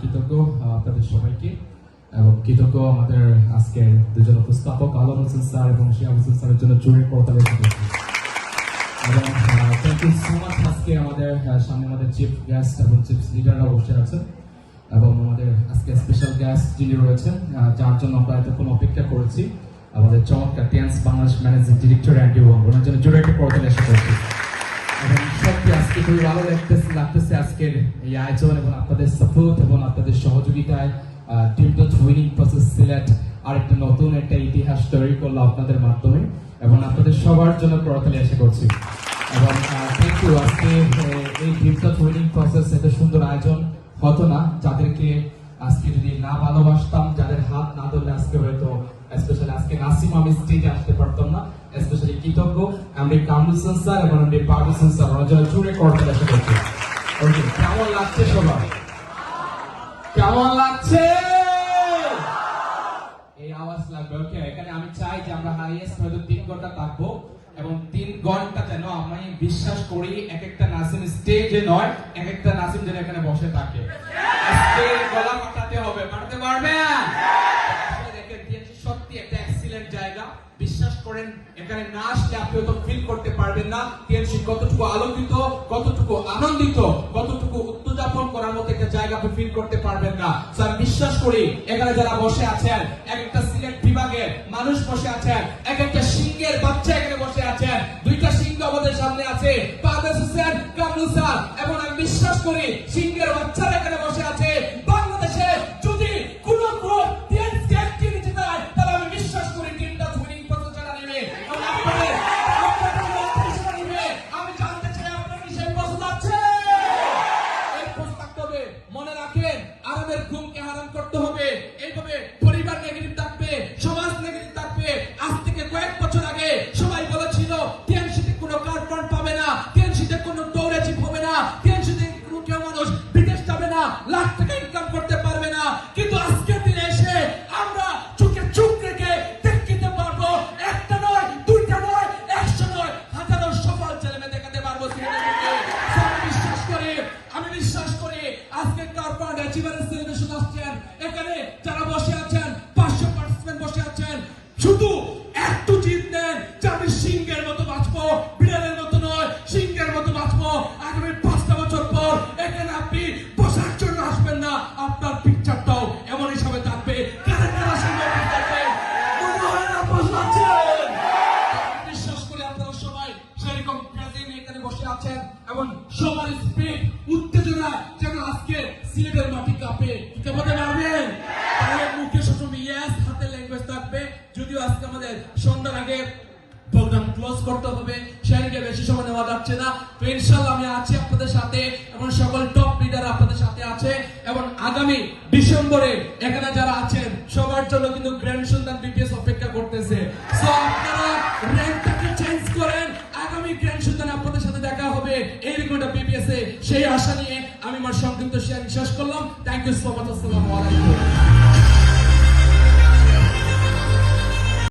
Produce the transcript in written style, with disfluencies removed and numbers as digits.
কৃতজ্ঞ আপনাদের সবাইকে এবং কৃতজ্ঞ আমাদের আজকের দুজন উপস্থাপক আলম হোসেন স্যার এবং শিয়াব হোসেন স্যারের জন্য জোরে করতালি দিচ্ছি এবং থ্যাংক ইউ সো মাচ। আজকে আমাদের সামনে আমাদের চিফ গেস্ট এবং চিফ লিডাররা বসে আছেন এবং আমাদের আজকে স্পেশাল গেস্ট যিনি রয়েছেন যার জন্য আমরা এতক্ষণ অপেক্ষা করেছি, আমাদের চমৎকার টেন্স Bangladesh managing director Andy Wang, ওনার জন্য জোরে একটা করতালি আশা করছি। এবং সত্যি আজকে খুবই ভালো লাগতেছে আজকের এই আয়োজন এবং আপনাদের সাপোর্ট এবং আপনাদের সহযোগিতায় team dot winning process Sylhet আরেকটা নতুন একটা ইতিহাস তৈরি করলো আপনাদের মাধ্যমে এবং আপনাদের সবার জন্য করতালি আশা করছি। এবং থ্যাংক ইউ। আজকে এই টিম ডট উইনিং প্রসেস এত সুন্দর আয়োজন হতো না যাদেরকে আজকে যদি না ভালোবাসতাম, যাদের হাত না ধরলে আজকে হয়তো স্পেশালি আজকে নাসিম আমি স্টেজে আসতে পারতাম না। স্পেশালি কৃতজ্ঞ আমি কামরুল স্যার এবং আমি পারভেজ স্যার, ওরা যারা জুড়ে করতে আসা করছে। ওকে, কেমন লাগছে সবার? কেমন লাগছে? এই আওয়াজ লাগবে। ওকে, এখানে আমি চাই যে আমরা হাইয়েস্ট হয়তো 3 ঘন্টা থাকবো এবং 3 ঘন্টা যেন আমি বিশ্বাস করি এক একটা নাসিম স্টেজে নয়, এক একটা নাসিম যেন এখানে বসে থাকে। স্টেজ গলা কাটাতে হবে, কাটাতে পারবেন? সত্যি একটা এক্সিলেন্ট জায়গা, বিশ্বাস করেন এখানে না আসলে আপনি তো ফিল করতে পারবেন না টিএনসি কতটুকু আলোকিত, কতটুকু আনন্দিত, কতটুকু উত্তেজনা করার মতো একটা জায়গা আপনি ফিল করতে পারবেন না। স্যার বিশ্বাস করি এখানে যারা বসে আছেন, এক একটা সিলেট বিভাগের মানুষ বসে আছেন, এক একটা সিংহের বাচ্চা এখানে বসে আছেন, 2টা সিংহ আমাদের সামনে আছে, পারভেজ হোসেন, কামরুল স্যার, এবং আমি বিশ্বাস করি সিংহের বাচ্চারা এখানে বসে আছে। বাংলাদেশে যদি কোনো লাখ টাকা ইনকাম করতে পারবে না, কিন্তু আজকের দিনে এসে আমরা চোখে চোখ রেখে দেখাতে পারবো, একটা নয়, 2টা নয়, 100 নয়, হাজারো সফল ছেলেমেয়ে দেখাতে পারবো। আমি বিশ্বাস করি আজকে কার্পন অ্যাচিভারেন্স সেলিব্রেশন আসছেন, এখানে যারা বসে আছেন 500 পার্টিসিপেন্ট বসে আছেন, শুধু একটু জিত নেন যে আমি সিংহের মতো বাঁচবো, বিড়ালের মতো নয়, সিংহের মতো বাঁচবো। আগামী 5টা বছর পর এখানে আপনি বসার জন্য আসবেন না, আপনার পিকচারটাও এমন হিসাবে থাকবে। বিশ্বাস করি আপনারা সবাই সেরকম প্রেজেন্ট এখানে বসে আছেন এবং সবার স্পিড উত্তেজনা যেন আজকে সিলেটের মাটি কাঁপে। কি বলতে পারবেন? তাহলে মুখে সবসময় ইয়েস, হাতে ল্যাঙ্গুয়েজ থাকবে। যদিও আজকে আমাদের সন্ধ্যার আগে প্রোগ্রাম ক্লোজ করতে হবে, সেদিকে বেশি সময় নেওয়া যাচ্ছে না। তো ইনশাআল্লাহ আমি আছি আপনাদের সাথে এবং সকল টপ লিডার আপনাদের সাথে আছে এবং আগামী ডিসেম্বরে এখানে যারা আছেন সবার জন্য কিন্তু গ্র্যান্ড সুলতান বিপিএস অপেক্ষা করতেছে। সো আপনারা র্যাঙ্কটাকে চেঞ্জ করেন, আগামী গ্র্যান্ড সুলতান আপনাদের সাথে দেখা হবে এইরকম একটা বিপিএস এ, সেই আশা নিয়ে আমি আমার সংক্ষিপ্ত শেয়ার শেষ করলাম। Thank you so much. আসসালামু আলাইকুম।